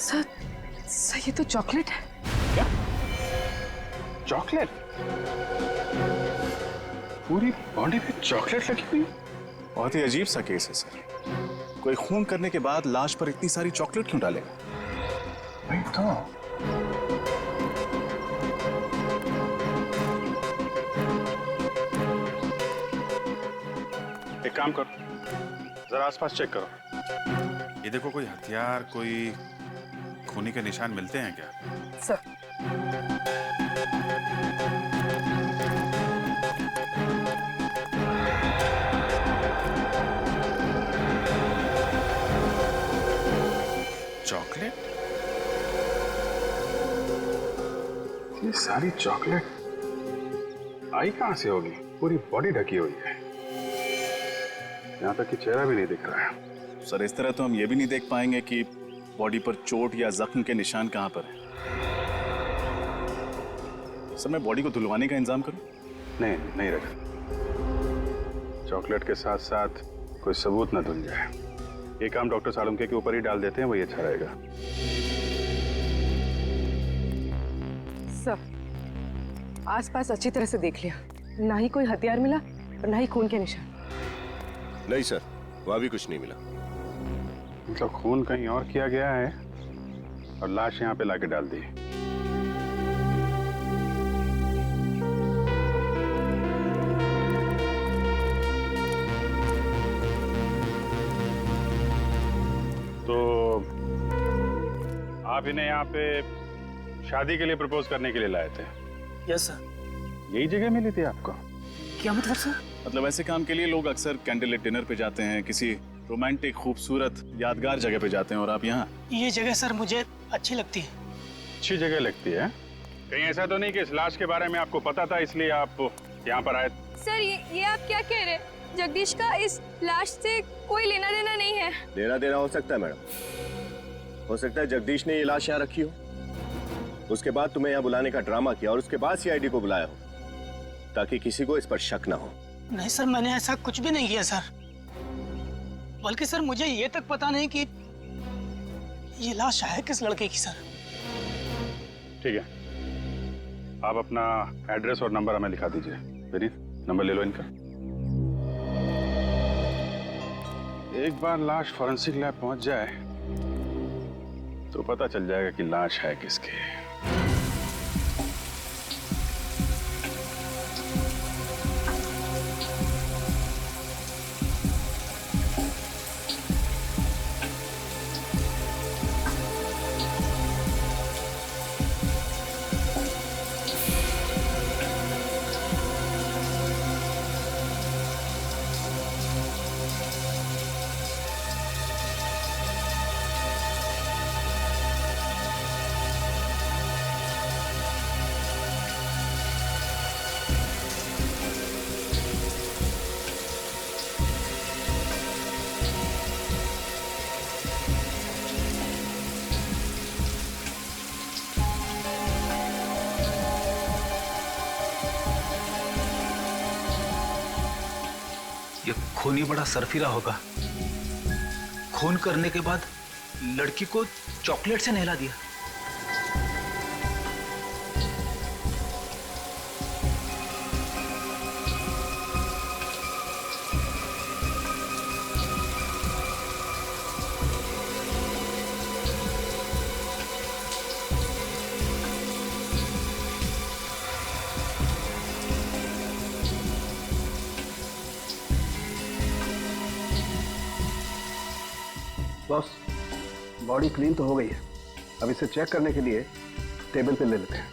Sir, sir ये तो chocolate है। क्या चॉकलेट? पूरी बॉडी पे चॉकलेट लगी हुई? बहुत ही अजीब सा केस है सर। कोई खून करने के बाद लाश पर इतनी सारी चॉकलेट क्यों डालेगा? वही तो। एक काम करो, जरा आसपास चेक करो। ये देखो, कोई हथियार, कोई खूनी के निशान मिलते हैं क्या? Sir chocolate? ये सारी चॉकलेट आई कहां से होगी? पूरी बॉडी ढकी हुई है, यहाँ तक कि चेहरा भी नहीं दिख रहा है। सर इस तरह तो हम ये भी नहीं देख पाएंगे कि बॉडी पर चोट या जख्म के निशान कहां पर है। सर मैं बॉडी को धुलवाने का इंतजाम करूं? नहीं नहीं रखा, चॉकलेट के साथ साथ कोई सबूत न धुल जाए। ये काम डॉक्टर सालुंके के ऊपर ही डाल देते हैं, वही अच्छा रहेगा। सर, आसपास अच्छी तरह से देख लिया, ना ही कोई हथियार मिला और ना ही खून के निशान। नहीं सर, वहां भी कुछ नहीं मिला। मतलब खून कहीं और किया गया है और लाश यहाँ पे लाके डाल दी। तो आप इन्हें यहाँ पे शादी के लिए प्रपोज करने के लिए लाए थे? Yes sir. यही जगह मिली थी आपको? क्या मतलब सर? मतलब ऐसे काम के लिए लोग अक्सर कैंडल लाइट डिनर पे जाते हैं, किसी रोमांटिक खूबसूरत यादगार जगह पे जाते हैं, और आप यहाँ? ये जगह सर मुझे अच्छी लगती है। अच्छी जगह लगती है? कहीं ऐसा तो नहीं कि इस लाश के बारे में आपको पता था इसलिए आप यहाँ पर आए? सर ये आप क्या कह रहे हैं? जगदीश का इस लाश से कोई लेना देना नहीं है। लेना देना हो सकता है मैडम, हो सकता है जगदीश ने ये लाश यहाँ रखी हो, उसके बाद तुम्हें यहाँ बुलाने का ड्रामा किया और उसके बाद सीआईडी को बुलाया हो ताकि किसी को इस पर शक ना हो। नहीं सर, मैंने ऐसा कुछ भी नहीं किया सर। बल्कि सर मुझे ये तक पता नहीं कि ये लाश है किस लड़के की सर। ठीक है, आप अपना एड्रेस और नंबर हमें लिखा दीजिए। विनीत, नंबर ले लो इनका। एक बार लाश फॉरेंसिक लैब पहुंच जाए तो पता चल जाएगा कि लाश है किसकी। ये खूनी बड़ा सरफिरा होगा। खून करने के बाद लड़की को चॉकलेट से नहला दिया। बॉस, बॉडी क्लीन तो हो गई है, अब इसे चेक करने के लिए टेबल पे ले लेते हैं।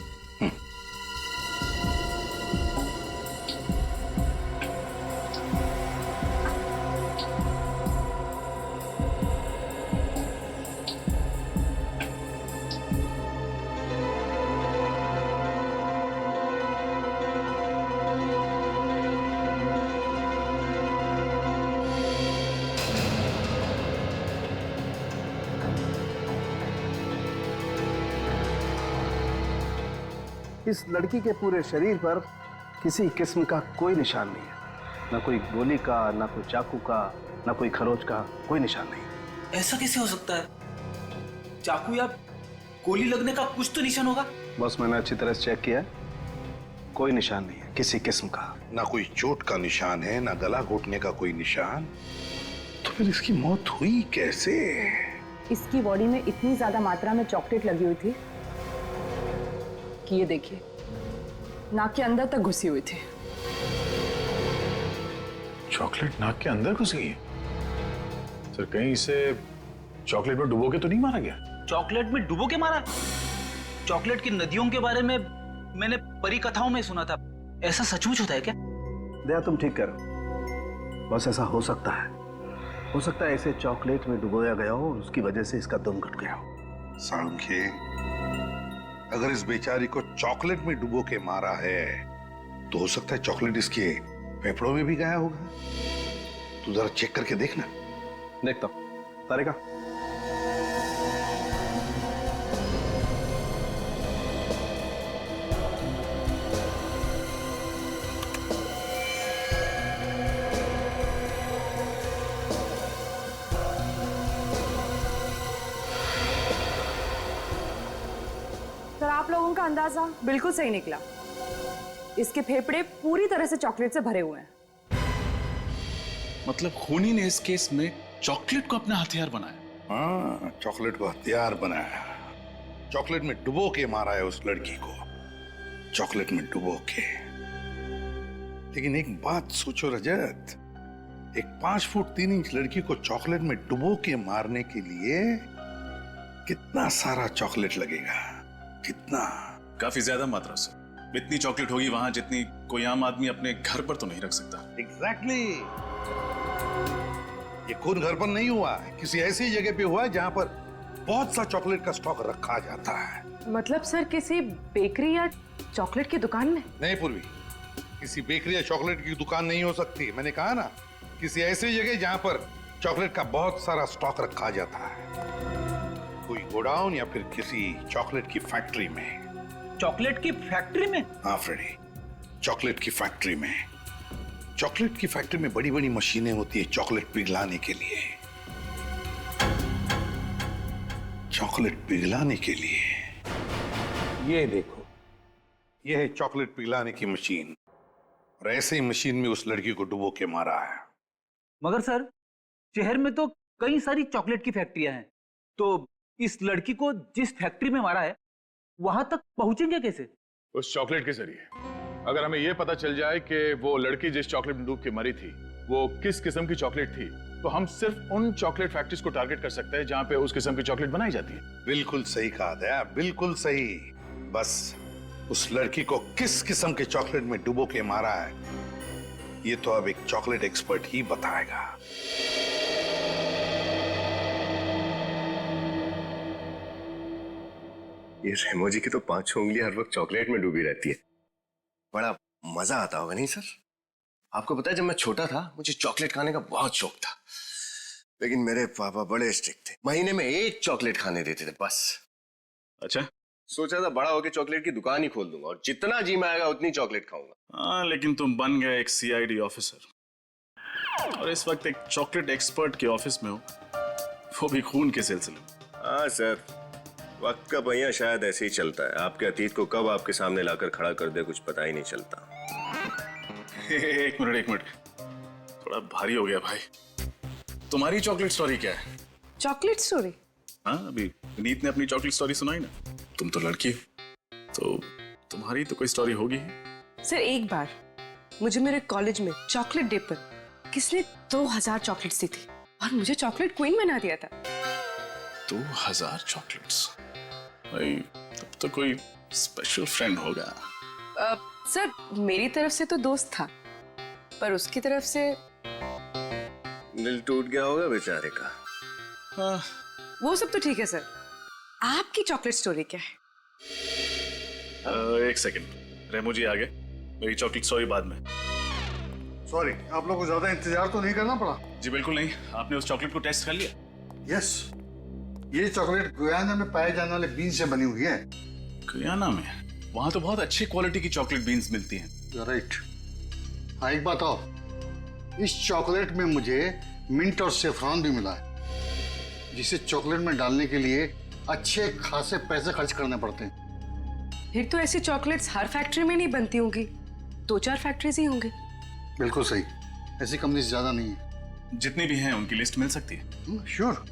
इस लड़की के पूरे शरीर पर किसी किस्म का कोई निशान नहीं है, ना कोई गोली का, ना कोई चाकू का, ना कोई खरोच का, कोई निशान नहीं। ऐसा कैसे हो सकता है? चाकू या गोली लगने का कुछ तो निशान होगा। बस मैंने अच्छी तरह से चेक किया, कोई निशान नहीं है किसी किस्म का। ना कोई चोट का निशान है, ना गला घोटने का कोई निशान। तो फिर इसकी मौत हुई कैसे? इसकी बॉडी में इतनी ज्यादा मात्रा में चॉकलेट लगी हुई थी कि ये देखिए नाक के अंदर तक घुसी हुई थी। चॉकलेट नाक के अंदर घुस गई है? सर कहीं इसे चॉकलेट में डुबो के तो नहीं मारा गया? चॉकलेट में डुबो के मारा? चॉकलेट की नदियों के बारे में मैंने परी कथाओं में सुना था, ऐसा सचमुच होता है क्या? दया तुम ठीक करो, बस ऐसा हो सकता है ऐसे चॉकलेट में डुबोया गया हो, उसकी वजह से इसका दम घुट गया हो। साळुंखे, अगर इस बेचारी को चॉकलेट में डुबो के मारा है तो हो सकता है चॉकलेट इसके फेफड़ों में भी गया होगा। तू जरा चेक करके देखना। देखता हूं। तारिका, सर आप लोगों का अंदाजा बिल्कुल सही निकला। इसके फेफड़े पूरी तरह से चॉकलेट से भरे हुए हैं। मतलब खूनी ने इस केस में चॉकलेट को अपना हथियार बनाया? हाँ, चॉकलेट को हथियार बनाया, चॉकलेट में डुबो के मारा है उस लड़की को, चॉकलेट में डुबो के। लेकिन एक बात सोचो रजत, एक 5 फुट 3 इंच लड़की को चॉकलेट में डुबो के मारने के लिए कितना सारा चॉकलेट लगेगा? कितना? काफी ज्यादा मात्रा से। इतनी चॉकलेट होगी वहां जितनी कोई आम आदमी अपने घर पर तो नहीं रख सकता। एग्जैक्टली। ये खून घर पर नहीं हुआ है, किसी ऐसी जगह पे हुआ है जहां पर बहुत सा चॉकलेट का स्टॉक रखा जाता है। मतलब सर किसी बेकरी या चॉकलेट की दुकान में? नहीं पूर्वी, किसी बेकरी या चॉकलेट की दुकान नहीं हो सकती। मैंने कहा ना, किसी ऐसी जगह जहां पर चॉकलेट का बहुत सारा स्टॉक रखा जाता है, कोई गोडाउन या फिर किसी चॉकलेट की फैक्ट्री में। चॉकलेट की फैक्ट्री में? हाँ फ्रेडी, चॉकलेट की फैक्ट्री में। चॉकलेट की फैक्ट्री में बड़ी बड़ी मशीनें होती है चॉकलेट पिघलाने के लिए, चॉकलेट पिघलाने के लिए। ये देखो, ये है चॉकलेट पिघलाने की मशीन, और ऐसे ही मशीन में उस लड़की को डुबो के मारा है। मगर सर, शहर में तो कई सारी चॉकलेट की फैक्ट्रियां हैं, तो इस लड़की को जिस फैक्ट्री में मारा है वहां तक पहुंचेंगे कैसे? उस चॉकलेट के जरिए। अगर हमें यह पता चल जाए कि वो लड़की जिस चॉकलेट में डूब के मरी थी वो किस किस्म की चॉकलेट थी, तो हम सिर्फ उन चॉकलेट फैक्ट्रीज को टारगेट कर सकते हैं जहां पे उस किस्म की चॉकलेट बनाई जाती है। बिल्कुल सही कहा दया, बिल्कुल सही। बस उस लड़की को किस किस्म के चॉकलेट में डुबो के मारा है, ये तो अब एक चॉकलेट एक्सपर्ट ही बताएगा। ये रेमो जी की तो 5 उंगलियां हर वक्त चॉकलेट में डूबी रहती है। बड़ा मजा आता होगा नहीं सर? आपको पता है, जब मैं छोटा था मुझे चॉकलेट खाने का बहुत शौक था, लेकिन मेरे पापा बड़े स्ट्रिक्ट थे, महीने में 1 चॉकलेट खाने देते थे बस। अच्छा, सोचा था बड़ा होकर चॉकलेट की दुकान ही खोल दूंगा और जितना जी में आएगा उतनी चॉकलेट खाऊंगा। हाँ, लेकिन तुम बन गए एक CID ऑफिसर और इस वक्त एक चॉकलेट एक्सपर्ट के ऑफिस में हो, वो भी खून के सिलसिले। हाँ सर, वक्त का पहिया शायद ऐसे ही चलता है, आपके अतीत को कब आपके सामने लाकर खड़ा कर दे कुछ पता ही नहीं चलता। एक मिनट, थोड़ा भारी हो गया भाई। तुम्हारी चॉकलेट स्टोरी क्या है? Chocolate story? हाँ, अभी विनीत ने अपनी चॉकलेट स्टोरी सुनाई ना। तुम तो लड़की हो, तो तुम्हारी तो कोई स्टोरी होगी। सर एक बार मुझे मेरे कॉलेज में चॉकलेट डे पर किसने 2000 चॉकलेट्स दी थी और मुझे चॉकलेट क्वीन बना दिया था। 2000 चॉकलेट्स? भाई तब तो कोई स्पेशल फ्रेंड होगा। सर मेरी तरफ से तो दोस्त था, पर उसकी तरफ से दिल टूट गया होगा बेचारे का। हाँ, वो सब तो ठीक है सर, आपकी चॉकलेट स्टोरी क्या है? एक सेकंड, रेमो जी आ गए, मेरी चॉकलेट स्टोरी बाद में। सॉरी, आप लोगों को ज्यादा इंतजार तो नहीं करना पड़ा? जी बिल्कुल नहीं। आपने उस चॉकलेट को टेस्ट कर लिया? यस, ये चॉकलेट गुयाना में पाए जाने वाले बीन से बनी हुई है। गुयाना में? वहां तो बहुत अच्छी क्वालिटी की चॉकलेट बीन्स मिलती हैं। राइट। हाँ एक बात और, इस चॉकलेट में मुझे मिंट और सेफ्रॉन भी मिला है, जिसे चॉकलेट में डालने के लिए अच्छे खासे पैसे खर्च करने पड़ते हैं। फिर तो ऐसी चॉकलेट्स हर फैक्ट्री में नहीं बनती होंगी, 2-4 फैक्ट्रीज ही होंगे। बिल्कुल सही, ऐसी कंपनी ज्यादा नहीं है। जितनी भी हैं उनकी लिस्ट मिल सकती है। श्योर।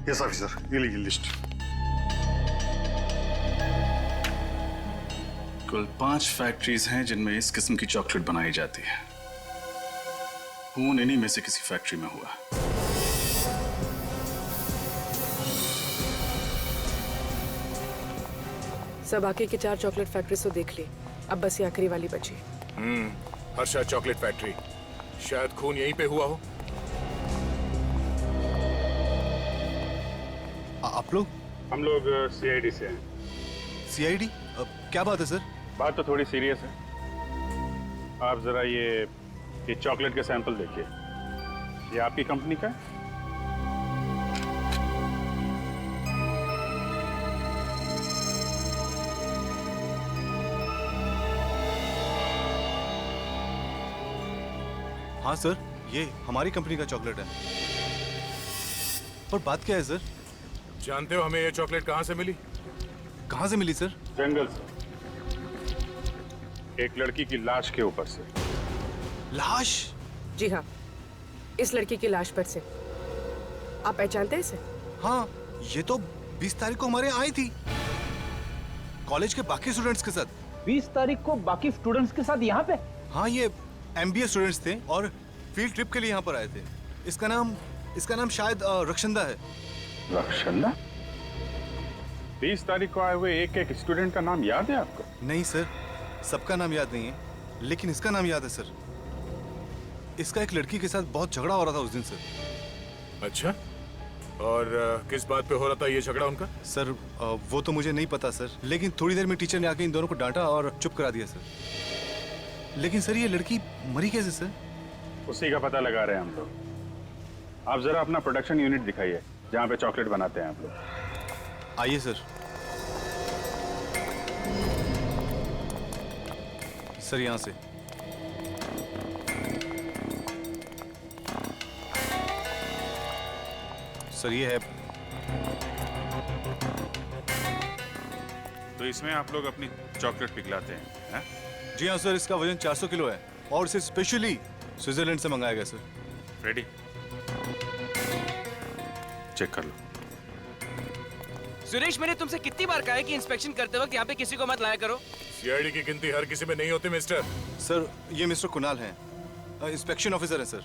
यस ऑफिसर, ये लीजिए लिस्ट। कुल 5 फैक्ट्रीज हैं जिनमें इस किस्म की चॉकलेट बनाई जाती है। खून इन्हीं में से किसी फैक्ट्री में हुआ। सब आके की 4 चॉकलेट फैक्ट्रीज तो देख ली, अब बस ये आखिरी वाली बची। हर्षा चॉकलेट फैक्ट्री, शायद खून यहीं पे हुआ हो। आप लोग? हम लोग सीआईडी से हैं। सीआईडी? क्या बात है सर? बात तो थोड़ी सीरियस है। आप जरा ये चॉकलेट के सैंपल देखिए। ये आपकी कंपनी का है? हाँ सर, ये हमारी कंपनी का चॉकलेट है। पर बात क्या है सर? जानते हो हमें ये चॉकलेट कहाँ से मिली? कहाँ से मिली सर? जंगल से, एक लड़की की लाश के ऊपर से। लाश? जी हाँ, इस लड़की की लाश पर से। आप पहचानते हैं इसे? हाँ, ये तो 20 तारीख को हमारे यहाँ आई थी, कॉलेज के बाकी स्टूडेंट्स के साथ। 20 तारीख को बाकी स्टूडेंट्स के साथ यहाँ पे? हाँ, ये एमबीए स्टूडेंट्स थे और फील्ड ट्रिप के लिए यहाँ पर आए थे। इसका नाम शायद रक्षंदा है। रक्षंदा? 20 तारीख को आए हुए एक स्टूडेंट का नाम याद है आपको? नहीं सर, सबका नाम याद नहीं है, लेकिन इसका नाम याद है सर। इसका एक लड़की के साथ बहुत झगड़ा हो रहा था उस दिन सर। अच्छा, और किस बात पे हो रहा था ये झगड़ा उनका? सर वो तो मुझे नहीं पता सर, लेकिन थोड़ी देर में टीचर ने आके इन दोनों को डांटा और चुप करा दिया सर। लेकिन सर ये लड़की मरी कैसे सर? उसी का पता लगा रहे हैं हम लोग। आप जरा अपना प्रोडक्शन यूनिट दिखाइए जहाँ पे चॉकलेट बनाते हैं आप लोग। आइए सर। सर यहाँ से। सर ये है। तो इसमें आप लोग अपनी चॉकलेट पिघलाते हैं? जी हाँ सर, इसका वजन 400 किलो है और इसे स्पेशली स्विट्जरलैंड से मंगाया गया सर। रेडी? चेक कर लो। सुरेश, मैंने तुमसे कितनी बार कहा है कि इंस्पेक्शन करते वक्त यहाँ पे किसी को मत लाया करो। सीआईडी की गिनती हर किसी में नहीं होती मिस्टर। सर ये मिस्टर कुणाल हैं, इंस्पेक्शन ऑफिसर हैं सर।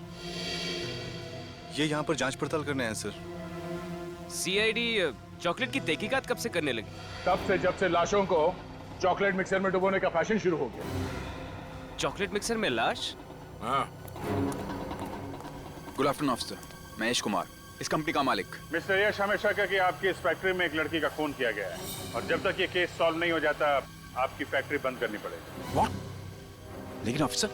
ये यहाँ पर जांच पड़ताल करने आए सर। सीआईडी चॉकलेट की तहकीकात कब से करने लगी? तब से जब से लाशों को चॉकलेट मिक्सर में डुबोने का फैशन शुरू हो गया। चॉकलेट मिक्सर में लाश? हाँ। गुड आफ्टरनून ऑफिसर, मैं यश कुमार, इस कंपनी का मालिक। मिस्टर यश, हमें शक है कि आपकी इस फैक्ट्री में एक लड़की का खून किया गया है और जब तक ये केस सॉल्व नहीं हो जाता आपकी फैक्ट्री बंद करनी पड़ेगी। व्हाट? लेकिन ऑफिसर,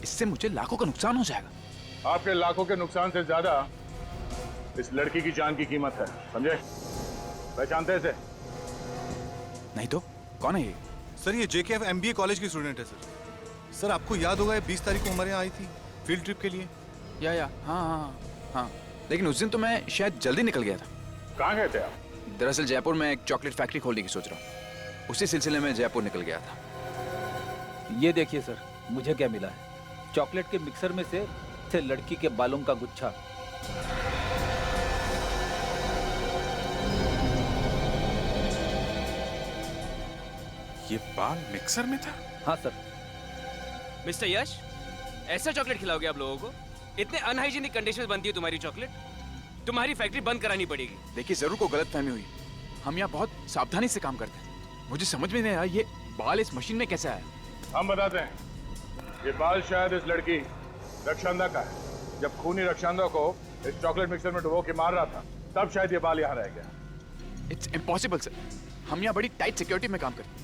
इससे मुझे लाखों का नुकसान हो जाएगा। आपके लाखों के नुकसान से ज्यादा इस लड़की की जान की कीमत है, समझे? पहचानते इसे? नहीं तो कौन है ये? सर ये JKF MBA कॉलेज की स्टूडेंट है सर। सर आपको याद होगा, 20 तारीख को हमारे यहाँ आई थी फील्ड ट्रिप के लिए। या हाँ, लेकिन उस दिन तो मैं शायद जल्दी निकल गया था। कहाँ गए थे आप? दरअसल जयपुर में एक चॉकलेट फैक्ट्री खोलने की सोच रहा हूँ, उसी सिलसिले में जयपुर निकल गया था। ये देखिए सर, मुझे क्या मिला है। चॉकलेट के मिक्सर में से लड़की के बालों का गुच्छा। ये बाल मिक्सर में था? हाँ सर। मिस्टर यश, ऐसा चॉकलेट खिलाओगे आप लोगों को? इतने अनहाइजीनिक कंडीशन में बनती है तुम्हारी चॉकलेट, तुम्हारी फैक्ट्री बंद करानी पड़ेगी। देखिए जरूर को गलतफहमी हुई, हम यहाँ बहुत सावधानी से काम करते हैं। मुझे समझ में नहीं आया ये बाल इस मशीन में कैसे आया। हम बताते हैं। ये बाल शायद इस लड़की रक्षांदा का है। जब खूनी रक्षांदा को इस चॉकलेट मिक्सर में डुबो के मार रहा था, तब शायद ये बाल यहाँ रह गया। इट्स इम्पॉसिबल सर, हम यहाँ बड़ी टाइट सिक्योरिटी में काम करते हैं।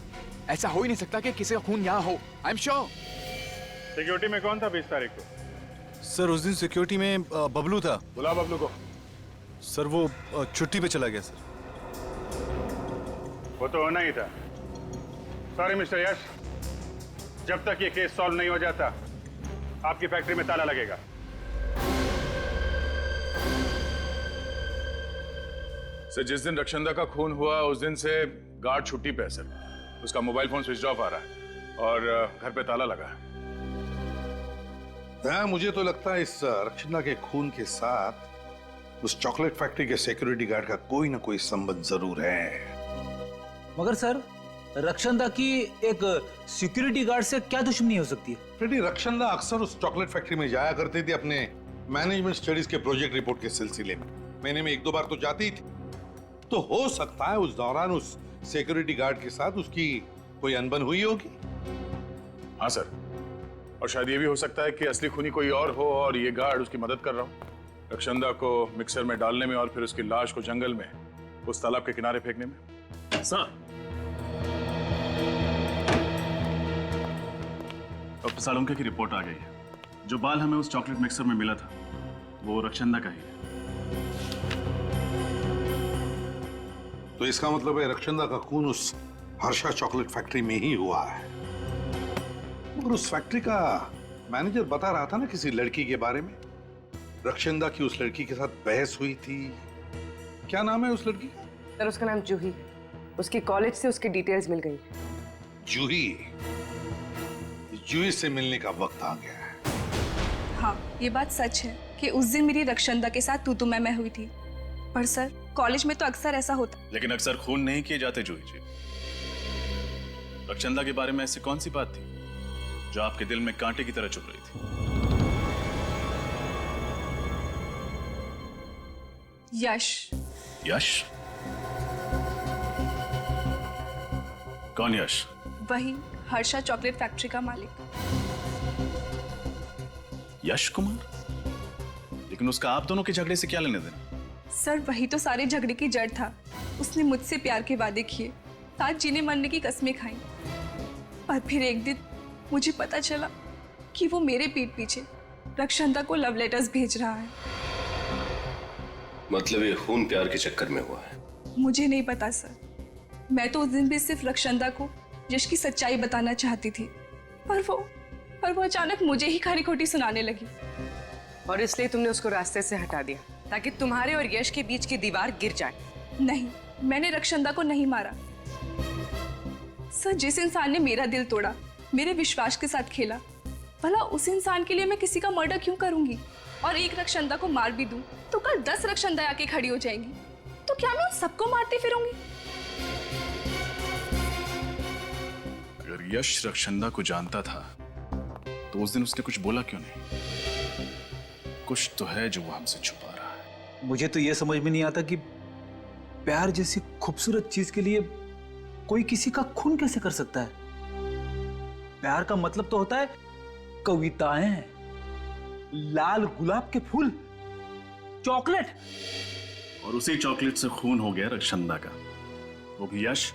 ऐसा हो ही नहीं सकता कि किसी का खून यहाँ हो। I am sure. सिक्योरिटी में कौन था 20 तारीख को? सर उस दिन सिक्योरिटी में बबलू था। बुला बबलू को। सर वो छुट्टी पे चला गया सर। वो तो होना ही था, सॉरी मिस्टर यश, जब तक ये केस सॉल्व नहीं हो जाता आपकी फैक्ट्री में ताला लगेगा। सर जिस दिन रक्षंदा का खून हुआ उस दिन से गार्ड छुट्टी पे है सर। उसका मोबाइल फोन स्विच ऑफ आ रहा है और घर पे ताला लगा है। मुझे तो लगता है इस रक्षंदा के खून के साथ उस चॉकलेट फैक्ट्री के सिक्योरिटी गार्ड का कोई ना कोई संबंध जरूर है। मगर सर रक्षंदा की एक सिक्योरिटी गार्ड से क्या दुश्मनी हो सकती है? फ्रेडी, रक्षंदा अक्सर उस चॉकलेट फैक्ट्री में जाया करती थी अपने मैनेजमेंट स्टडीज के प्रोजेक्ट रिपोर्ट के सिलसिले में। महीने में 1-2 बार तो जाती ही थी। तो हो सकता है उस दौरान उस सिक्योरिटी गार्ड के साथ उसकी कोई अनबन हुई होगी। हाँ सर, और शायद ये भी हो सकता है कि असली खूनी कोई और हो और ये गार्ड उसकी मदद कर रहा हो रक्षंदा को मिक्सर में डालने में और फिर उसकी लाश को जंगल में उस तालाब के किनारे फेंकने में। सर, डॉक्टर सालुंके की रिपोर्ट आ गई है। जो बाल हमें उस चॉकलेट मिक्सर में मिला था वो रक्षंदा का ही है। तो इसका मतलब है रक्षंदा का खून उस हर्षा चॉकलेट फैक्ट्री में ही हुआ है। मगर उस फैक्ट्री का मैनेजर बता रहा था ना किसी लड़की के बारे में। रक्षंदा की उस लड़की के साथ बहस हुई थी। क्या नाम है उस लड़की का? सर उसका नाम जूही। उसकी कॉलेज से उसकी डिटेल्स मिल गई। जूही? जूही से मिलने का वक्त आ गया है। हाँ, ये बात सच है कि उस दिन मेरी रक्षंदा के साथ तू मैं हुई थी। पर सर कॉलेज में तो अक्सर ऐसा होता। लेकिन अक्सर खून नहीं किए जाते जूही जी। रक्षंदा के बारे में ऐसी कौन सी बात थी जो आपके दिल में कांटे की तरह चुभ रही थी? यश। यश? कौन यश? वही हर्षा चॉकलेट फैक्ट्री का मालिक। यश कुमार? लेकिन उसका आप दोनों के झगड़े से क्या लेने देना? सर वही तो सारे झगड़े की जड़ था। उसने मुझसे प्यार के वादे किए, साथ जीने मरने की कस्में खाई। पर फिर एक दिन मुझे पता चला कि वो मेरे पीठ पीछे रक्षंदा को लव लेटर्स भेज रहा है। मतलब ये खून प्यार के चक्कर में हुआ है? मुझे नहीं पता सर। मैं तो उस दिन भी सिर्फ रक्षंदा को यश की सच्चाई बताना चाहती थी, पर वो अचानक मुझे ही खरी खोटी सुनाने लगी। और इसलिए तुमने उसको रास्ते से हटा दिया ताकि तुम्हारे और यश के बीच की दीवार गिर जाए। नहीं, मैंने रक्षंदा को नहीं मारा। सर जिस इंसान ने मेरा दिल तोड़ा, मेरे विश्वास के साथ खेला, भला उस इंसान के लिए मैं किसी का मर्डर क्यों करूंगी? और एक रक्षंदा को मार भी दूं तो कल 10 रक्षंदा आके खड़ी हो जाएंगी। तो क्या मैं उन सबको मारती फिरूंगी? अगर यश रक्षंदा को जानता था तो उस दिन उसने कुछ बोला क्यों नहीं? कुछ तो है जो वो हमसे छुपा रहा है। मुझे तो ये समझ में नहीं आता कि प्यार जैसी खूबसूरत चीज के लिए कोई किसी का खून कैसे कर सकता है। प्यार का मतलब तो होता है कविताएं, लाल गुलाब के फूल, चॉकलेट। और उसी चॉकलेट से खून हो गया रक्षंदा का, वो भी यश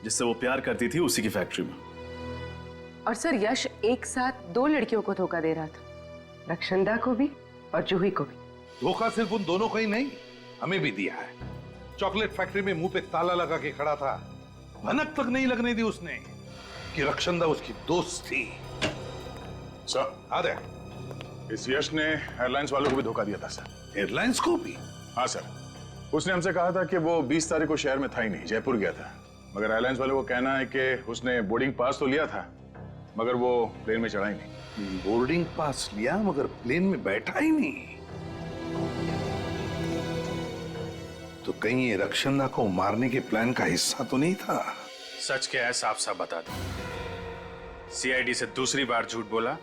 जिससे वो प्यार करती थी उसी की फैक्ट्री में। और सर यश एक साथ 2 लड़कियों को धोखा दे रहा था, रक्षंदा को भी और जूही को भी। धोखा सिर्फ उन दोनों को ही नहीं, हमें भी दिया है। चॉकलेट फैक्ट्री में मुंह पे ताला लगा के खड़ा था, भनक तक नहीं लगने दी उसने कि रक्षंदा उसकी दोस्त थी। सर आदे, इस यश ने एयरलाइंस वालों को भी धोखा दिया था सर। एयरलाइंस को भी? हाँ सर, उसने हमसे कहा था कि वो 20 तारीख को शहर में था ही नहीं, जयपुर गया था। मगर एयरलाइंस वालों को कहना है कि उसने बोर्डिंग पास तो लिया था मगर वो प्लेन में चढ़ा ही नहीं। बोर्डिंग पास लिया मगर प्लेन में बैठा ही नहीं? तो कहीं ये रक्षंदा को मारने के प्लान का हिस्सा तो नहीं था? सच क्या है साफ साफ बता दो। सीआईडी से दूसरी बार झूठ बोला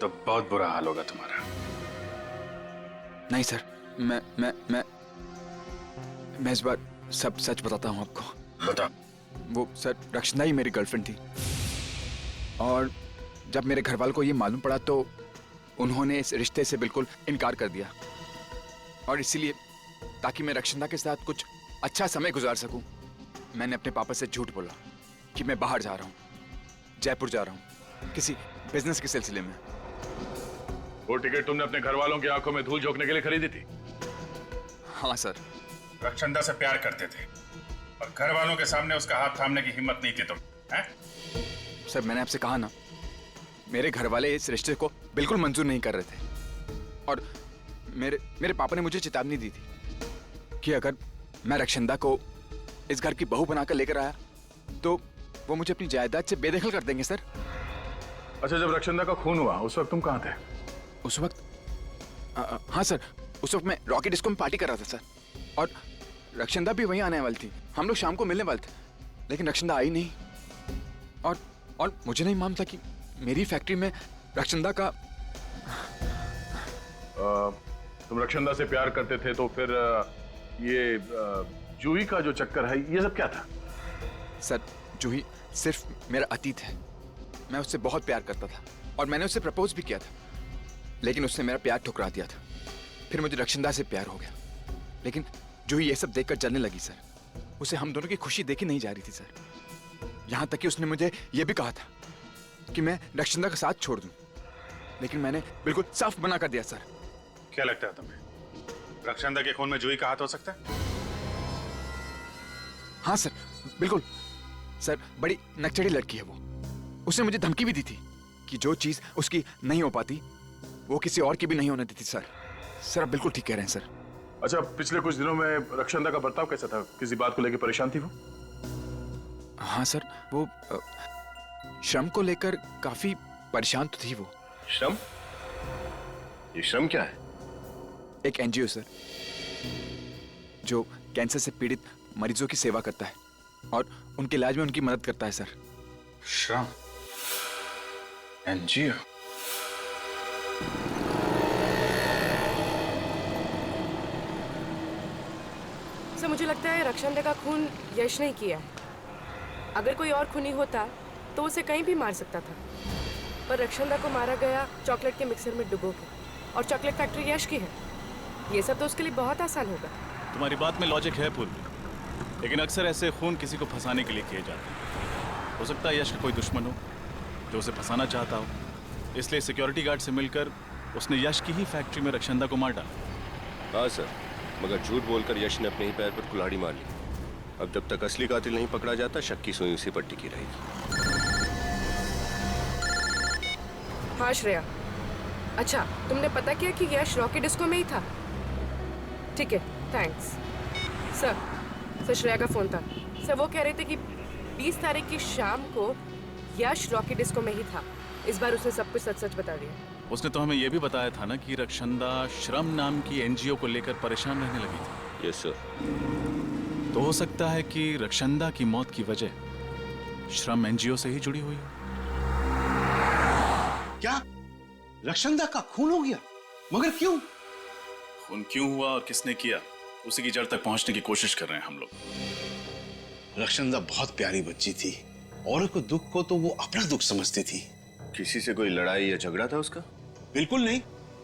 तो बहुत बुरा हाल होगा तुम्हारा। नहीं सर, मैं इस बार सब सच बताता हूँ आपको। बता। वो सर रक्षंदा ही मेरी गर्लफ्रेंड थी और जब मेरे घर वालों को ये मालूम पड़ा तो उन्होंने इस रिश्ते से बिल्कुल इनकार कर दिया। और इसीलिए ताकि मैं रक्षंदा के साथ कुछ अच्छा समय गुजार सकूं, मैंने अपने पापा से झूठ बोला कि मैं बाहर जा रहा हूँ, जयपुर जा रहा हूँ किसी बिजनेस के सिलसिले में। वो टिकट तुमने अपने घर वालों की आंखों में धूल झोंकने के लिए खरीदी थी? हाँ सर। रक्षंदा से प्यार करते थे और घर वालों के सामने उसका हाथ थामने की हिम्मत नहीं थी तुम। सर मैंने आपसे कहा ना, मेरे घर वाले इस रिश्ते को बिल्कुल मंजूर नहीं कर रहे थे। और मेरे पापा ने मुझे चेतावनी दी थी कि अगर मैं रक्षंदा को इस घर की बहू बनाकर लेकर आया तो वो मुझे अपनी जायदाद से बेदखल कर देंगे सर। अच्छा, जब रक्षंदा का खून हुआ उस वक्त तुम कहाँ थे? उस वक्त हाँ सर, उस वक्त मैं रॉकी डिस्को में पार्टी कर रहा था सर, और रक्षंदा भी वहीं आने वाली थी। हम लोग शाम को मिलने वाले थे, लेकिन रक्षंदा आई नहीं। और मुझे नहीं मालूम था कि मेरी फैक्ट्री में रक्षंदा का तुम रक्षंदा से प्यार करते थे, तो फिर ये जूही का जो चक्कर है ये सब क्या था? सर जूही सिर्फ मेरा अतीत है। मैं उससे बहुत प्यार करता था और मैंने उससे प्रपोज भी किया था, लेकिन उसने मेरा प्यार ठुकरा दिया था। फिर मुझे रक्षंदा से प्यार हो गया, लेकिन जूही ये सब देखकर जलने लगी सर। उसे हम दोनों की खुशी देखी नहीं जा रही थी सर। यहाँ तक कि उसने मुझे यह भी कहा था कि मैं रक्षंदा का साथ छोड़ दूं, लेकिन मैंने बिल्कुल साफ मना कर दिया सर। क्या लगता है तुम्हें, रक्षंदा के खून में जूही का हाथ हो सकता है? हाँ सर, बिल्कुल सर। बड़ी नकचड़ी लड़की है वो। उसने मुझे धमकी भी दी थी कि जो चीज उसकी नहीं हो पाती वो किसी और की भी नहीं होने देती सर। सर आप बिल्कुल ठीक कह रहे हैं सर। अच्छा, पिछले कुछ दिनों में रक्षंदा का बर्ताव कैसा था? किसी बात को लेकर परेशान थी वो? हाँ सर, वो श्रम को लेकर काफी परेशान तो थी वो। श्रम? ये श्रम क्या है? एक एनजीओ सर, जो कैंसर से पीड़ित मरीजों की सेवा करता है और उनके इलाज में उनकी मदद करता है सर। श्रम एनजीओ? सर मुझे लगता है रक्षंदा का खून यश ने किया है। अगर कोई और खूनी होता तो उसे कहीं भी मार सकता था, पर रक्षंदा को मारा गया चॉकलेट के मिक्सर में डुबो के, और चॉकलेट फैक्ट्री यश की है। ये सब तो उसके लिए बहुत आसान होगा। तुम्हारी बात में लॉजिक है पूर्वी, लेकिन अक्सर ऐसे खून किसी को फंसाने के लिए किए जाते हैं। हो सकता है यश का कोई दुश्मन हो जो उसे फंसाना चाहता हो, इसलिए सिक्योरिटी गार्ड से मिलकर उसने यश की ही फैक्ट्री में रक्षंदा को मार डाला। हाँ सर, मगर झूठ बोलकर यश ने अपने ही पैर पर कुल्हाड़ी मार ली। अब जब तक असली कातिल नहीं पकड़ा जाता, शक की सुई उसी पर टिकी रहेगी। हाँ श्रेया, अच्छा तुमने पता किया कि यश रॉकी डिस्को में ही था? ठीक है, थैंक्स। सर श्रेया का फोन था। सर वो कह रहे थे कि 20 तारीख की शाम को यश रॉकी डिस्को में ही था। इस बार उसने सब कुछ सच सच बता दिया। उसने तो हमें यह भी बताया था ना कि रक्षंदा श्रम नाम की एनजीओ को लेकर परेशान रहने लगी थी। Yes sir. तो हो सकता है कि रक्षंदा की मौत की वजह श्रम एनजीओ से ही जुड़ी हुई है। क्या रक्षंदा का खून हो गया? मगर क्यों? खून क्यों हुआ और किसने किया, उसी की जड़ तक पहुंचने की कोशिश कर रहे हैं हम लोग। रक्षंदा बहुत प्यारी बच्ची थी। औरों को दुख को तो वो अपना दुख समझती थी। किसी से कोई लड़ाई या झगड़ा था उसका? बिल्कुल नहीं।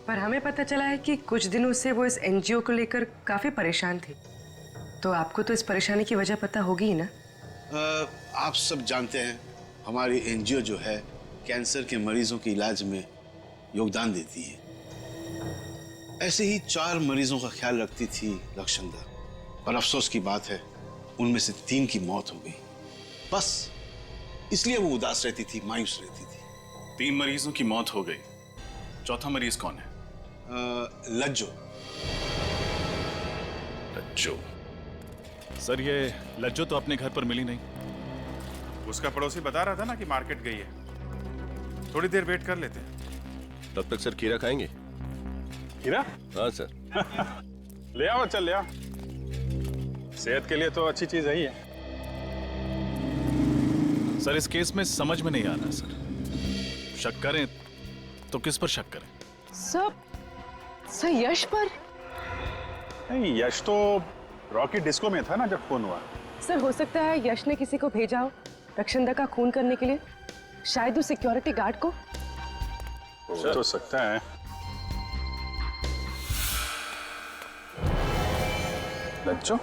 पर हमें पता चला है कि कुछ दिनों से वो इस एनजीओ को लेकर काफी परेशान थी। तो आपको तो इस परेशानी की वजह पता होगी ही ना? आप सब जानते हैं हमारी एनजीओ जो है कैंसर के मरीजों के इलाज में योगदान देती है। ऐसे ही 4 मरीजों का ख्याल रखती थी रक्षंदा, पर अफसोस की बात है उनमें से 3 की मौत हो गई। बस इसलिए वो उदास रहती थी, मायूस रहती थी। 3 मरीजों की मौत हो गई, चौथा मरीज कौन है? लज्जो। लज्जो? सर ये लज्जो तो अपने घर पर मिली नहीं। उसका पड़ोसी बता रहा था ना कि मार्केट गई है। थोड़ी देर वेट कर लेते हैं। तब तक सर खीरा खाएंगे? खीरा? हाँ सर। ले आओ, चल ले आओ। सेहत के लिए तो अच्छी चीज है ही है। सर इस केस में समझ में नहीं आ रहा सर। शक करें तो किस पर शक करें? सर यश पर? नहीं, यश तो रॉकी डिस्को में था ना जब खून हुआ। सर हो सकता है यश ने किसी को भेजा हो रक्षंदा का खून करने के लिए, शायद उस सिक्योरिटी गार्ड को। हो तो सकता है। लज्जो?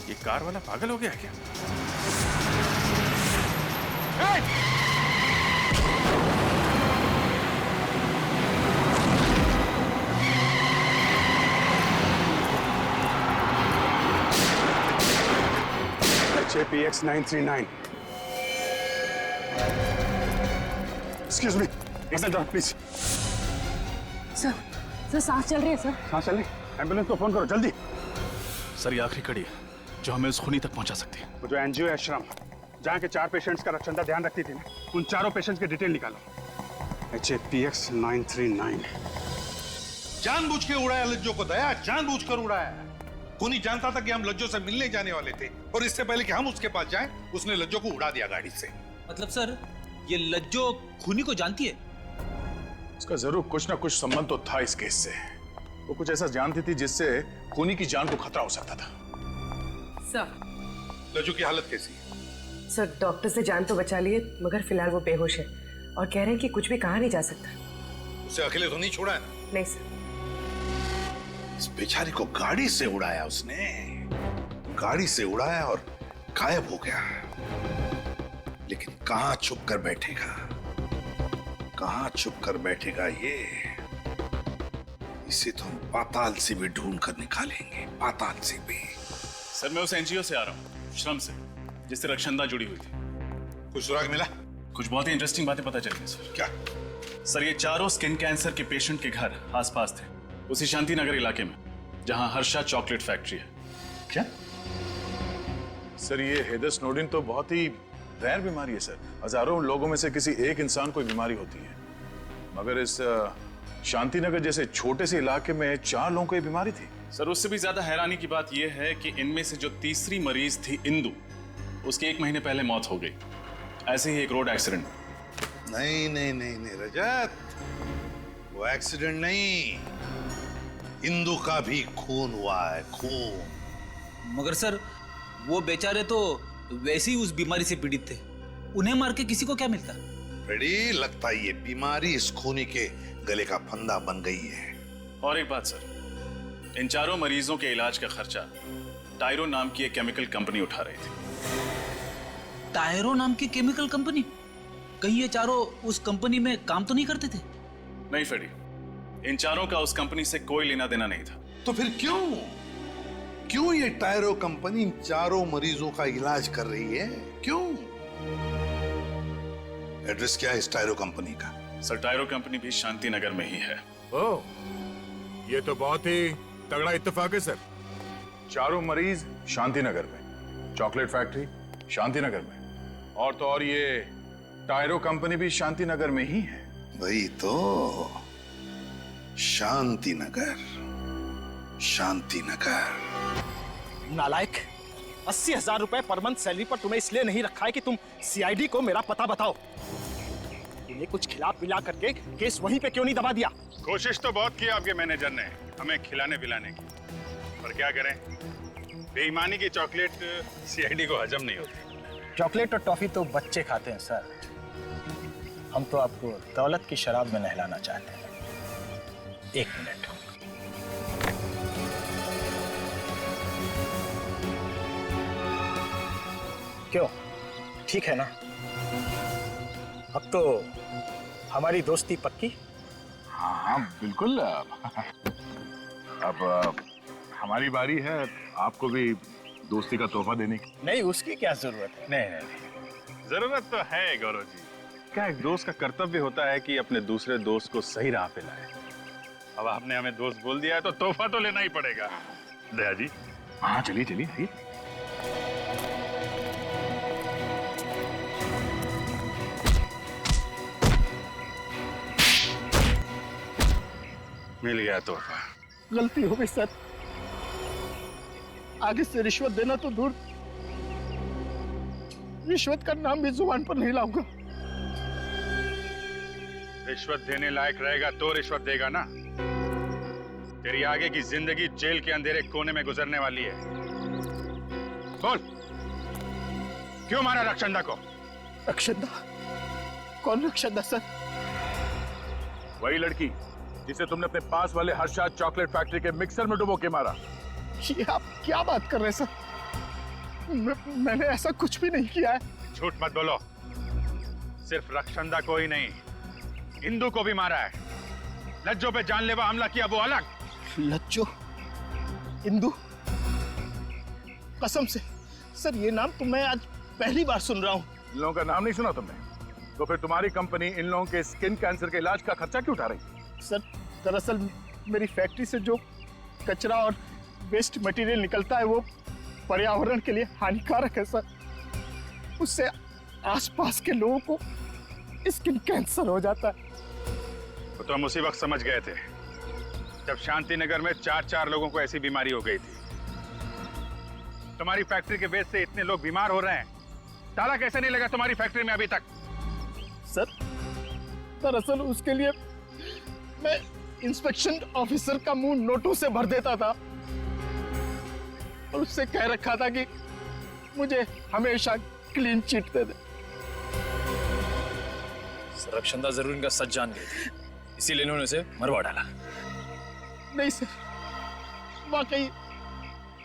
ये कार वाला पागल हो गया क्या? PX939. Excuse me. एक मिनट प्लीज। सर सांस चल रही है सर। सांस चल रही? एम्बुलेंस को फोन करो जल्दी। सर ये आखिरी कड़ी है जो हमें उस खूनी तक पहुंचा सकती है। वो जो एनजीओ है आश्रम, जहाँ के 4 पेशेंट्स का रक्षंदा ध्यान रखती थी ना, उन 4 पेशेंट्स के डिटेल निकालो। PX939। जानबूझ के उड़ाया लज्जो को दया, जानबूझकर उड़ाया। खूनी जानता था कि हम लज्जो से मिलने जाने वाले थे और इससे पहले कि हम उसके पास जाएं, उसने लज्जो को उड़ा दिया गाड़ी से। मतलब सर ये लज्जो खूनी को जानती है? उसका जरूर कुछ ना कुछ संबंध तो था इस केस से। वो कुछ ऐसा जानती थी जिससे खूनी की जान को खतरा हो सकता था। सर लज्जो की हालत कैसी है? सर डॉक्टर से जान तो बचा लिए, मगर फिलहाल वो बेहोश है और कह रहे हैं कि कुछ भी कहा नहीं जा सकता। उसे अकेले तो नहीं छोड़ा है ना? नहीं सर। इस बेचारी को गाड़ी से उड़ाया उसने, गाड़ी से उड़ाया और गायब हो गया। लेकिन कहां छुप कर बैठेगा, कहां छुप कर बैठेगा ये? इसे तो हम पाताल से भी ढूंढ कर निकालेंगे, पाताल से भी। सर मैं उस एनजीओ से आ रहा हूँ, श्रम से, जिससे रक्षंदा जुड़ी हुई थी। कुछ सुराग मिला? कुछ बहुत ही इंटरेस्टिंग बातें पता चली सर। क्या? सर ये चारों स्किन कैंसर के पेशेंट के घर आसपास थे, उसी शांतिनगर इलाके में जहां हर्षा चॉकलेट फैक्ट्री है। क्या? सर ये हेदर स्नोडेन तो बहुत ही रेयर बीमारी है सर। हजारों लोगों में से किसी एक इंसान को बीमारी होती है, मगर इस शांतिनगर जैसे छोटे से इलाके में 4 लोगों को ये बीमारी थी। सर उससे भी ज्यादा हैरानी की बात यह है कि इनमें से जो तीसरी मरीज थी इंदु, उसकी 1 महीने पहले मौत हो गई, ऐसे ही एक रोड एक्सीडेंट। नहीं नहीं नहीं नहीं रजत, वो एक्सीडेंट नहीं, इंदु का भी खून हुआ है, खून। मगर सर वो बेचारे तो वैसे ही उस बीमारी से पीड़ित थे, उन्हें मार के किसी को क्या मिलता? बड़ी लगता है ये बीमारी इस खूनी के गले का फंदा बन गई है। और एक बात सर, इन चारों मरीजों के इलाज का खर्चा टायरो नाम की एक केमिकल कंपनी उठा रही थी। टायरो नाम की केमिकल कंपनी? कहीं ये चारों उस कंपनी में काम तो नहीं करते थे? नहीं फेडी, इन चारों का उस कंपनी से कोई लेना देना नहीं था। तो फिर क्यों ये टायरो कंपनी इन चारों मरीजों का इलाज कर रही है? क्यों? एड्रेस क्या है इस टायरो कंपनी का? सर टायरो कंपनी भी शांतिनगर में ही है। ओह, ये तो बहुत ही तगड़ा इत्तेफाक है सर। चारों मरीज शांतिनगर में, चॉकलेट फैक्ट्री शांतिनगर में, और तो और ये टायरो कंपनी भी शांतिनगर में ही है। वही तो, शांतिनगर, शांतिनगर। नालायक, 80,000 रुपए पर मंथ सैलरी पर तुम्हें इसलिए नहीं रखा है कि तुम सीआईडी को मेरा पता बताओ। तुम्हें कुछ खिला पिला करके केस वहीं पे क्यों नहीं दबा दिया? कोशिश तो बहुत की आपके मैनेजर ने हमें खिलाने पिलाने की, पर क्या करें, बेईमानी की चॉकलेट सीआईडी को हजम नहीं होती। चॉकलेट और टॉफी तो बच्चे खाते हैं सर, हम तो आपको दौलत की शराब में नहलाना चाहते हैं। 1 मिनट। क्यों, ठीक है ना? अब तो हमारी दोस्ती पक्की? हाँ बिल्कुल। अब हमारी बारी है आपको भी दोस्ती का तोहफा देने की। नहीं, उसकी क्या जरूरत है? नहीं, जरूरत तो है गौरव जी। क्या एक दोस्त का कर्तव्य होता है कि अपने दूसरे दोस्त को सही राह पे लाए। अब आपने हमें दोस्त बोल दिया है तो तोहफा तो लेना ही पड़ेगा। दया जी, हाँ चलिए चलिए आइए। मिल गया तोहफा। गलती हो गई सर, आगे से रिश्वत देना तो दूर, रिश्वत का नाम भी जुबान पर नहीं लाऊंगा। रिश्वत देने लायक रहेगा तो रिश्वत देगा ना। तेरी आगे की जिंदगी जेल के अंधेरे कोने में गुजरने वाली है। बोल, क्यों मारा रक्षंदा को? रक्षंदा? कौन रक्षंदा सर? वही लड़की जिसे तुमने अपने पास वाले हर्षा चॉकलेट फैक्ट्री के मिक्सर में डुबो के मारा। ये आप क्या बात कर रहे हैं सर? मैंने ऐसा कुछ भी नहीं किया है। झूठ मत बोलो। सिर्फ रक्षंदा को ही नहीं, इंदु को भी मारा है। लज्जो पे जानलेवा हमला किया वो अलग। लज्जो, इंदु, कसम से सर ये नाम तो मैं आज पहली बार सुन रहा हूँ। इन लोगों का नाम नहीं सुना तुमने? तो फिर तुम्हारी कंपनी इन लोगों के स्किन कैंसर के इलाज का खर्चा क्यों उठा रही? सर दरअसल मेरी फैक्ट्री से जो कचरा और वेस्ट मटेरियल निकलता है वो पर्यावरण के लिए हानिकारक है सर। उससे आसपास के लोगों को स्किन कैंसर हो जाता है। तो हम उसी वक्त समझ गए थे जब शांति नगर में 4 लोगों को ऐसी बीमारी हो गई थी। तुम्हारी फैक्ट्री के वेस्ट से इतने लोग बीमार हो रहे हैं, ताला कैसे नहीं लगा तुम्हारी फैक्ट्री में अभी तक? सर दरअसल उसके लिए मैं इंस्पेक्शन ऑफिसर का मुंह नोटों से भर देता था और उससे कह रखा था कि मुझे हमेशा क्लीन चिट दे दे। रक्षंदा जरूर इनका सच जान गई थी, इसीलिए इन्होंने उसे मरवा डाला। नहीं सर, वाकई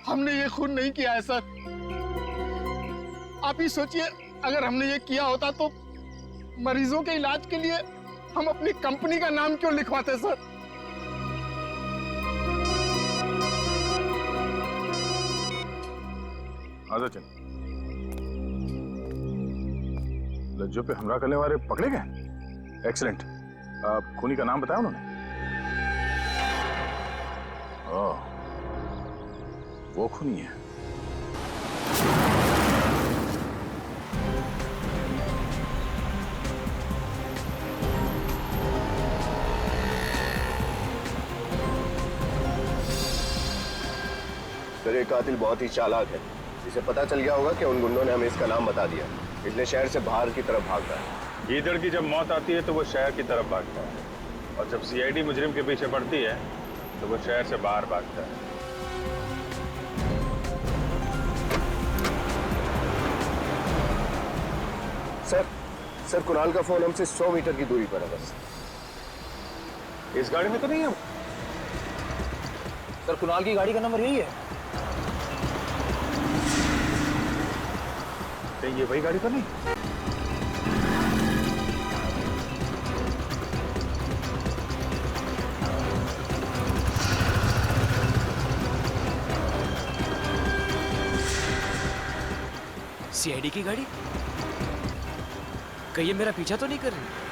हमने ये खून नहीं किया है सर। आप ही सोचिए, अगर हमने ये किया होता तो मरीजों के इलाज के लिए हम अपनी कंपनी का नाम क्यों लिखवाते सर? आजा चल। लज्जो पे हमला करने वाले पकड़े गए? एक्सीलेंट। खूनी का नाम बताया उन्होंने? ओह, वो खूनी है। सर ये कातिल बहुत ही चालाक है। इसे पता चल गया होगा कि उन गुंडों ने हमें इसका नाम बता दिया, इसलिए शहर से बाहर की तरफ भाग रहा है। गीदड़ की जब मौत आती है तो वो शहर की तरफ भागता है, और जब सीआईडी मुजरिम के पीछे पड़ती है तो वो शहर से बाहर भागता है। सर कुणाल का फोन हमसे 100 मीटर की दूरी पर है बस। इस गाड़ी में तो नहीं है? सर कुणाल की गाड़ी का नंबर यही है। ये वही गाड़ी तो नहीं? सीआईडी की गाड़ी? कहीं ये मेरा पीछा तो नहीं कर रही?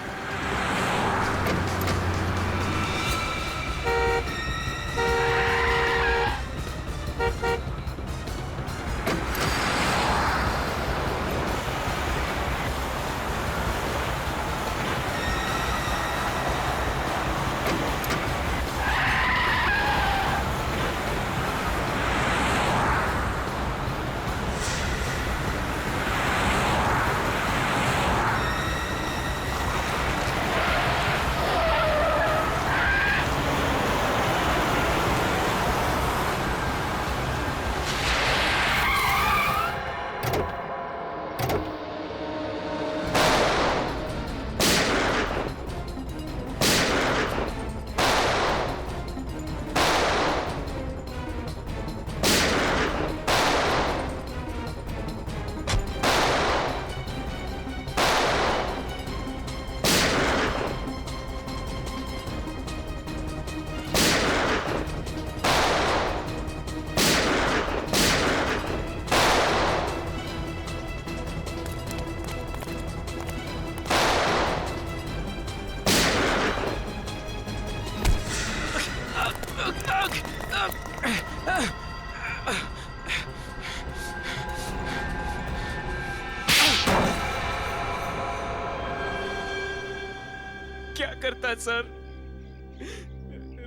क्या करता सर?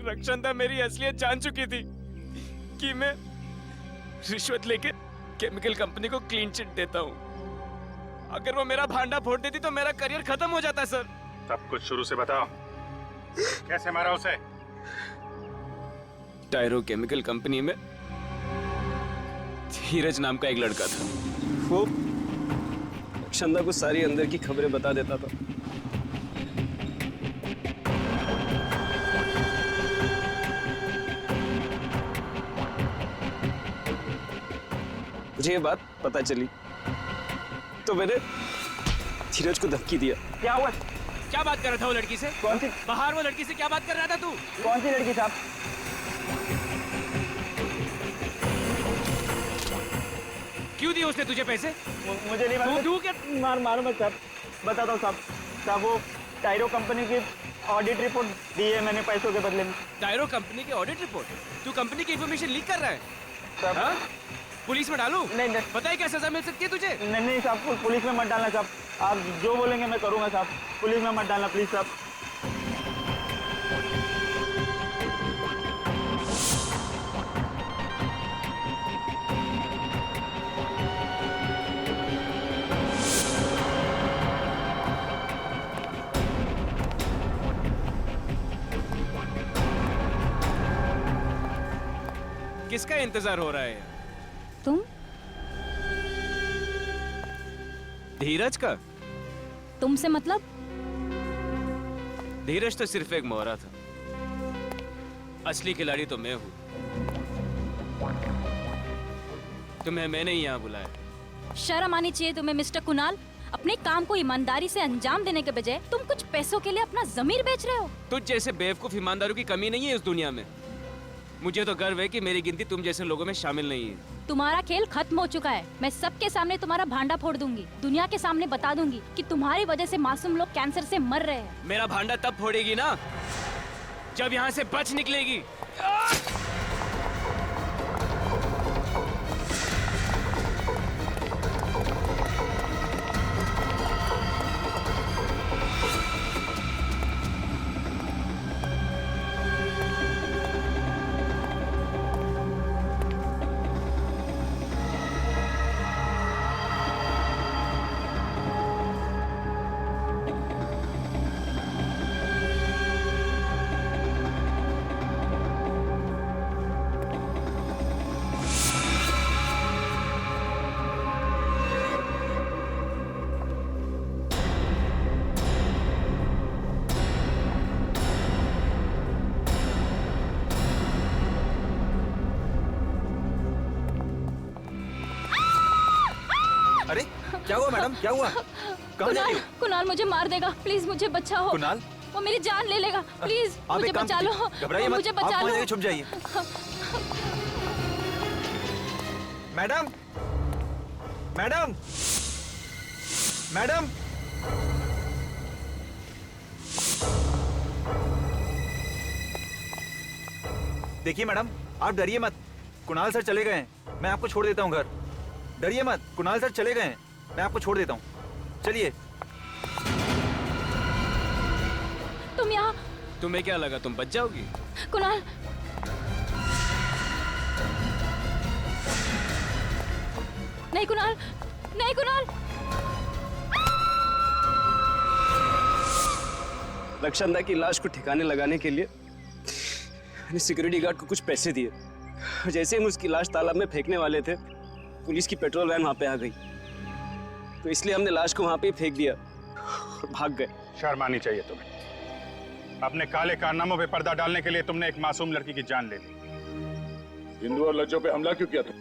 रक्षंदा मेरी असलियत जान चुकी थी कि मैं रिश्वत लेके केमिकल कंपनी को क्लीन चिट देता हूँ। अगर वो मेरा भांडा फोड़ देती तो मेरा करियर खत्म हो जाता सर। सब कुछ शुरू से बताओ, कैसे मारा उसे? टायरो केमिकल कंपनी में धीरज नाम का एक लड़का था। वो रक्षंदा को सारी अंदर की खबरें बता देता था। मुझे ये बात पता चली तो मैंने धीरज को धमकी दिया। क्या हुआ? क्या बात कर रहा था वो लड़की से? कौन सी? बाहर वो लड़की से क्या बात कर रहा था तू? कौन सी लड़की साहब? क्यों दिए उसने तुझे पैसे? मुझे नहीं मालूम। तू क्या मालूम है साहब, बताता हूँ साहब। साहब वो टायरो कंपनी की ऑडिट रिपोर्ट दी है मैंने पैसों के बदले में। टायरो कंपनी की ऑडिट रिपोर्ट? तू कंपनी की इंफॉर्मेशन लीक कर रहा है? हाँ? पुलिस में डालूं? नहीं। पता है क्या सजा मिल सकती है तुझे? नहीं साहब, पुलिस में मत डालना साहब। आप जो बोलेंगे मैं करूँगा साहब, पुलिस में मत डालना प्लीज साहब। किसका इंतजार हो रहा है? तुम? धीरज का? तुमसे मतलब? धीरज तो सिर्फ एक मोहरा था, असली खिलाड़ी तो मैं हूं। तुम्हें मैंने ही यहाँ बुलाया। शर्म आनी चाहिए तुम्हें मिस्टर कुणाल। अपने काम को ईमानदारी से अंजाम देने के बजाय तुम कुछ पैसों के लिए अपना जमीर बेच रहे हो। तुझ जैसे बेवकूफ ईमानदारों की कमी नहीं है इस दुनिया में। मुझे तो गर्व है कि मेरी गिनती तुम जैसे लोगों में शामिल नहीं है। तुम्हारा खेल खत्म हो चुका है। मैं सबके सामने तुम्हारा भांडा फोड़ दूंगी। दुनिया के सामने बता दूंगी कि तुम्हारी वजह से मासूम लोग कैंसर से मर रहे हैं। मेरा भांडा तब फोड़ेगी ना जब यहाँ से बच निकलेगी। अरे क्या हुआ मैडम, क्या हुआ? कहाँ जा रही हो? कुणाल मुझे मार देगा, प्लीज मुझे बचाओ। कुणाल? वो मेरी जान ले लेगा, प्लीज मुझे बचा लो। घबराइए मत, मुझे बचा आप लो। वहाँ छुप जाइए। Madam, madam, madam. देखिए मैडम, आप डरिए मत। कुणाल सर चले गए हैं, मैं आपको छोड़ देता हूँ घर। डरिए मत, कुणाल सर चले गए हैं, मैं आपको छोड़ देता हूँ। चलिए। तुम यहाँ? तुम्हें क्या लगा तुम बच जाओगी? कुणाल, नहीं कुणाल, नहीं कुणाल। रक्षंदा की लाश को ठिकाने लगाने के लिए मैंने सिक्योरिटी गार्ड को कुछ पैसे दिए। जैसे हम उसकी लाश तालाब में फेंकने वाले थे, पुलिस की पेट्रोल वैन वहां पे आ गई, तो इसलिए हमने लाश को वहां पे फेंक दिया और भाग गए। शर्म आनी चाहिए तुम्हें। अपने काले कारनामों पे पर्दा डालने के लिए तुमने एक मासूम लड़की की जान ले ली। हिंदू और लज्जों पे हमला क्यों किया तुम?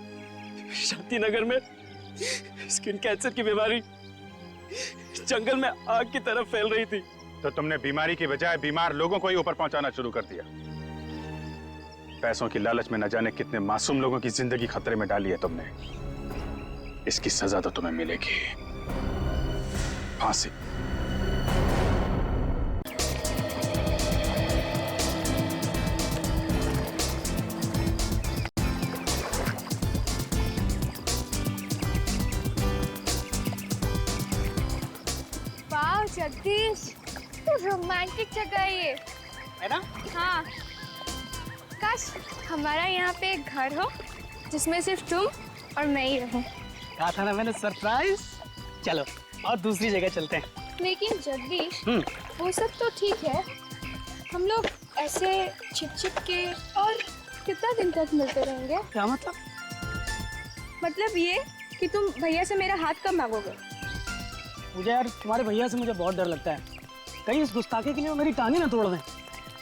शांति नगर में स्किन कैंसर की बीमारी जंगल में आग की तरफ फैल रही थी, तो तुमने बीमारी की बजाय बीमार लोगों को ही ऊपर पहुंचाना शुरू कर दिया। पैसों की लालच में न जाने कितने मासूम लोगों की जिंदगी खतरे में डाली है तुमने। इसकी सजा तो तुम्हें मिलेगी, फांसी। वाह जगदीश, तो रोमांटिक जगह है ये, है ना? हाँ, काश हमारा यहाँ पे एक घर हो जिसमें सिर्फ तुम और मैं ही रहूं। कहा था ना मैंने, सरप्राइज। चलो और दूसरी जगह चलते हैं। लेकिन जगदीश, वो सब तो ठीक है, हम लोग ऐसे छिप छिप के और कितना दिन तक मिलते रहेंगे? क्या मतलब? मतलब ये कि तुम भैया से मेरा हाथ कब मांगोगे? मुझे यार तुम्हारे भैया से मुझे बहुत डर लगता है, कहीं इस गुस्ताखे के लिए वो मेरी टांगी ना तोड़ दें।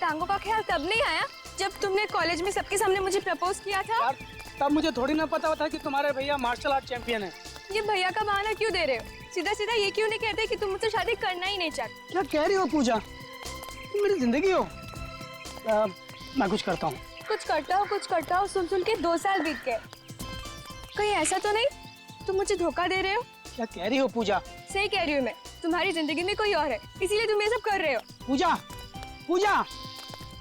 टांगों का ख्याल तब नहीं आया जब तुमने कॉलेज में सबके सामने मुझे प्रपोज किया था। यार तब मुझे थोड़ी ना पता था कि तुम्हारे भैया मार्शल आर्ट चैंपियन है। ये भैया का बहाना क्यों दे रहे हो? सीधा सीधा ये क्यों नहीं कहते कि तुम मुझसे शादी करना ही नहीं चाहते? क्या कह रही हो पूजा? तुम मेरी जिंदगी हो। मैं कुछ करता हूँ। कुछ करता हूँ सुन सुन के 2 साल बीत गए। कहीं ऐसा तो नहीं तुम मुझे धोखा दे रहे हो? क्या कह रही हो पूजा? सही कह रही हूँ मैं। तुम्हारी जिंदगी में कोई और है, इसीलिए तुम ये सब कर रहे हो। पूजा, पूजा,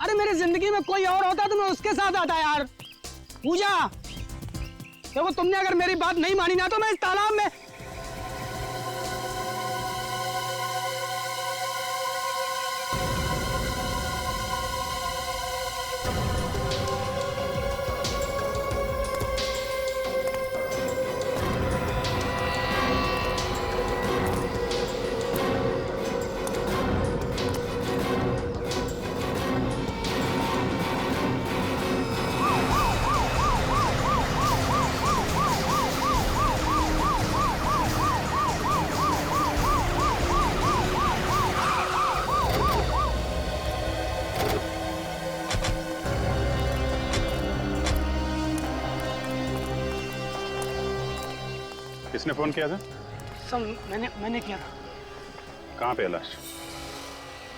अरे मेरी जिंदगी में कोई और होता तो मैं उसके साथ आता यार। पूजा, देखो तुमने अगर मेरी बात नहीं मानी ना तो मैं इस तालाब में। किसने फोन किया था? सब मैंने किया था। कहाँ पे है लाश?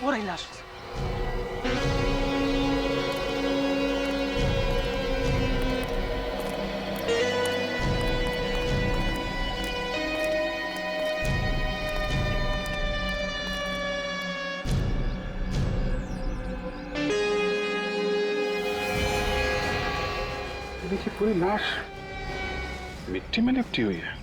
वो रही लाश। देखिए पूरी लाश मिट्टी में लिपटी हुई है।